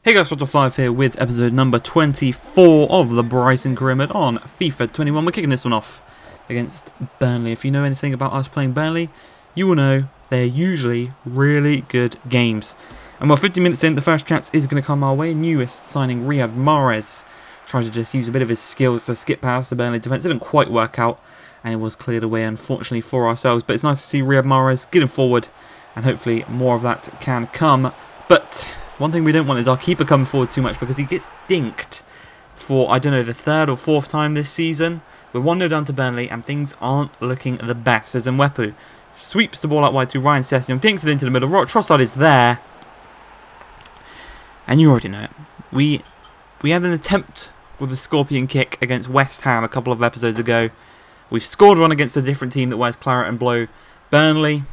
Hey guys, Five here with episode number 24 of the Brighton career mode on FIFA 21. We're kicking this one off against Burnley. If you know anything about us playing Burnley, you will know they're usually really good games. And we're 50 minutes in, the first chance is going to come our way. Newest signing Riyad Mahrez tried to just use a bit of his skills to skip past the Burnley defence. It didn't quite work out and it was cleared away unfortunately for ourselves. But it's nice to see Riyad Mahrez getting forward and hopefully more of that can come. But one thing we don't want is our keeper coming forward too much because he gets dinked for, I don't know, the third or fourth time this season. We're 1-0 down to Burnley and things aren't looking the best as Mwepu sweeps the ball out wide to Ryan Sessegnon, dinks it into the middle. Trossard is there. And you already know it. We had an attempt with the scorpion kick against West Ham a couple of episodes ago. We've scored one against a different team that wears claret and blue. Burnley,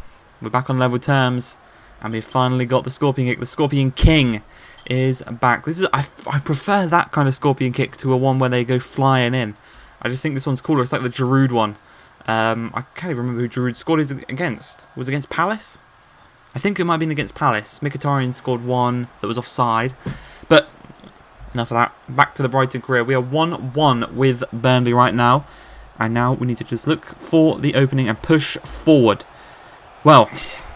we're back on level terms. And we've finally got the Scorpion Kick. The Scorpion King is back. I prefer that kind of Scorpion Kick to a one where they go flying in. I just think this one's cooler. It's like the Giroud one. I can't even remember who Giroud scored against. Was it against Palace? I think it might have been against Palace. Mkhitaryan scored one that was offside. But enough of that. Back to the Brighton career. We are 1-1 with Burnley right now. And now we need to just look for the opening and push forward. Well,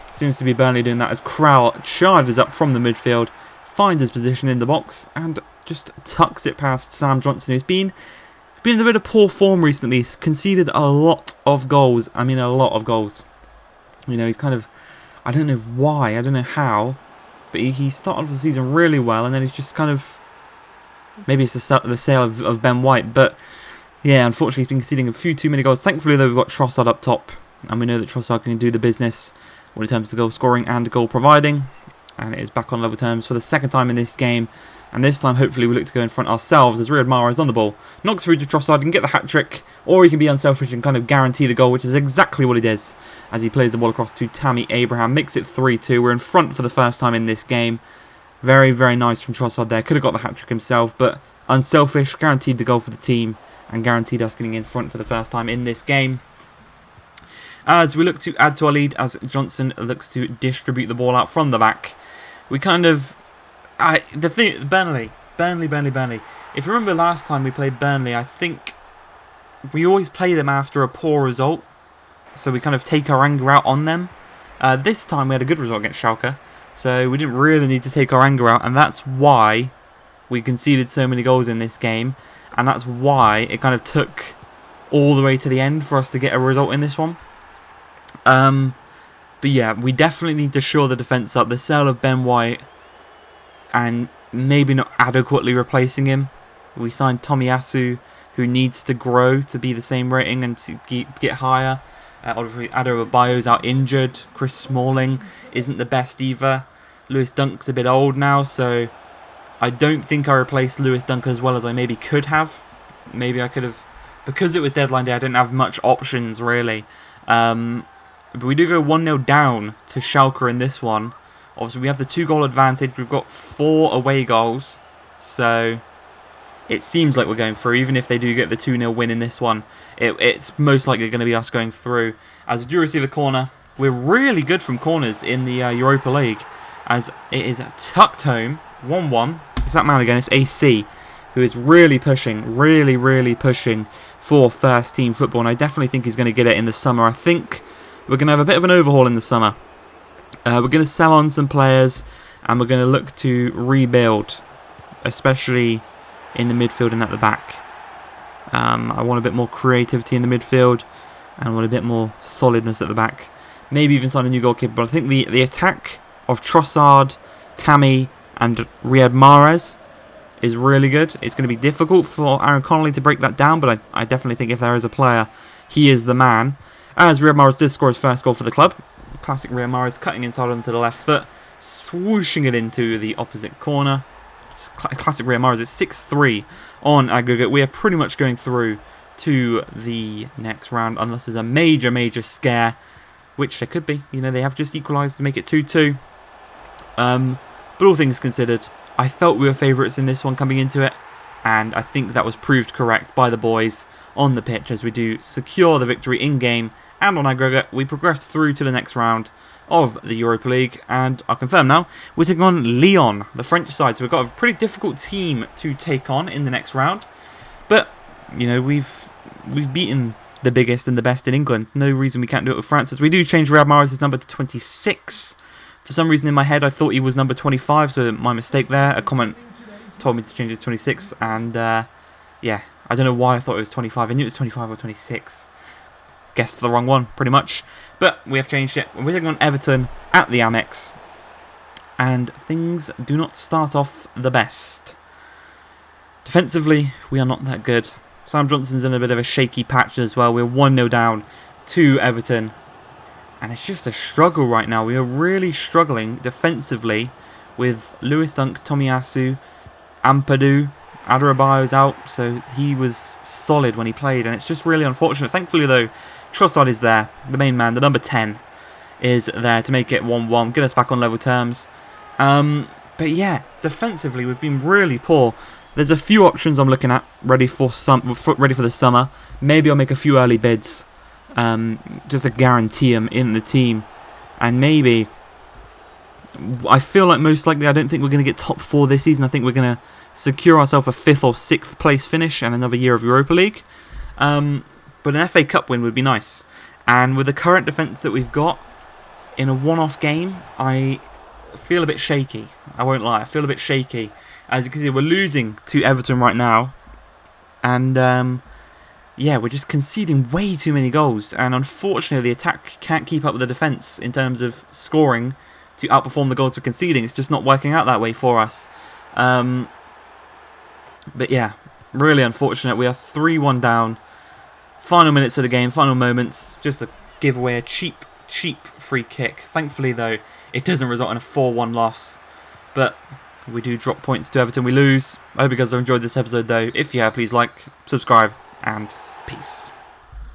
seems to be Burnley doing that as Král charges up from the midfield, finds his position in the box and just tucks it past Sam Johnson, who's been in a bit of poor form recently. He's conceded a lot of goals. I mean, a lot of goals. You know, he's kind of, I don't know why, I don't know how, but he started off the season really well and then he's just kind of, maybe it's the sale of Ben White, but yeah, unfortunately he's been conceding a few too many goals. Thankfully though, we've got Trossard up top and we know that Trossard can do the business when it comes to goal scoring and goal providing, and it is back on level terms for the second time in this game, and this time hopefully we look to go in front ourselves as Riyad Mahrez on the ball knocks through to Trossard and get the hat trick, or he can be unselfish and kind of guarantee the goal, which is exactly what he does as he plays the ball across to Tammy Abraham, makes it 3-2. We're in front for the first time in this game. Very, very nice from Trossard there. Could have got the hat trick himself, but unselfish, guaranteed the goal for the team and guaranteed us getting in front for the first time in this game. As we look to add to our lead, as Johnson looks to distribute the ball out from the back, we kind of, Burnley. If you remember last time we played Burnley, I think we always play them after a poor result, so we kind of take our anger out on them. This time we had a good result against Schalke, so we didn't really need to take our anger out, and that's why we conceded so many goals in this game, and that's why it kind of took all the way to the end for us to get a result in this one. But yeah, we definitely need to shore the defence up. The sale of Ben White and maybe not adequately replacing him. We signed Tomiyasu, who needs to grow to be the same rating and to get higher. Obviously, Adebayo's out injured. Chris Smalling isn't the best either. Lewis Dunk's a bit old now, so I don't think I replaced Lewis Dunk as well as I maybe could have. Maybe I could have, because it was deadline day, I didn't have much options really. But we do go 1-0 down to Schalke in this one. Obviously, we have the 2-goal advantage. We've got 4 away goals. So, it seems like we're going through. Even if they do get the 2-0 win in this one, it's most likely going to be us going through. As we do receive a corner, we're really good from corners in the Europa League. As it is tucked home, 1-1. It's that man again, it's AC, who is really pushing, really pushing for first team football. And I definitely think he's going to get it in the summer. I think we're going to have a bit of an overhaul in the summer. We're going to sell on some players and we're going to look to rebuild, especially in the midfield and at the back. I want a bit more creativity in the midfield and I want a bit more solidness at the back. Maybe even sign a new goalkeeper, but I think the attack of Trossard, Tammy and Riyad Mahrez is really good. It's going to be difficult for Aaron Connolly to break that down, but I definitely think if there is a player, he is the man. As Riyad Mahrez does score his first goal for the club. Classic Riyad Mahrez cutting inside onto the left foot, swooshing it into the opposite corner. Classic Riyad Mahrez. It's 6-3 on aggregate. We are pretty much going through to the next round unless there's a major scare, which there could be. You know, they have just equalised to make it 2-2. But all things considered, I felt we were favourites in this one coming into it, and I think that was proved correct by the boys on the pitch as we do secure the victory in-game, and on aggregate we progress through to the next round of the Europa League, and I'll confirm now, we're taking on Lyon, the French side, so we've got a pretty difficult team to take on in the next round, but, you know, we've beaten the biggest and the best in England. No reason we can't do it with France, as we do change Riyad Mahrez's number to 26. For some reason in my head I thought he was number 25, so my mistake there. A comment told me to change it to 26, and yeah, I don't know why I thought it was 25. I knew it was 25 or 26. Guessed the wrong one, pretty much. But we have changed it. We're taking on Everton at the Amex, and things do not start off the best. Defensively, we are not that good. Sam Johnson's in a bit of a shaky patch as well. We're 1-0 down to Everton, and it's just a struggle right now. We are really struggling defensively with Lewis Dunk, Tomiyasu, Ampadu. Adarabio's out, so he was solid when he played, and it's just really unfortunate. Thankfully, though, Trossard is there, the main man, the number 10, is there to make it 1-1, get us back on level terms. But yeah, defensively, we've been really poor. There's a few options I'm looking at, ready for the summer. Maybe I'll make a few early bids, just to guarantee them in the team, and maybe. I feel like most likely I don't think we're going to get top 4 this season. I think we're going to secure ourselves a 5th or 6th place finish and another year of Europa League. But an FA Cup win would be nice. And with the current defence that we've got, in a one-off game, I feel a bit shaky. I won't lie, I feel a bit shaky. As you can see, we're losing to Everton right now. And yeah, we're just conceding way too many goals. And unfortunately, the attack can't keep up with the defence in terms of scoring to outperform the goals we're conceding. It's just not working out that way for us. But yeah, really unfortunate. We are 3-1 down. Final minutes of the game, final moments. Just to give away a cheap free kick. Thankfully, though, it doesn't result in a 4-1 loss. But we do drop points to Everton. We lose. I hope you guys have enjoyed this episode, though. If you have, please like, subscribe, and peace.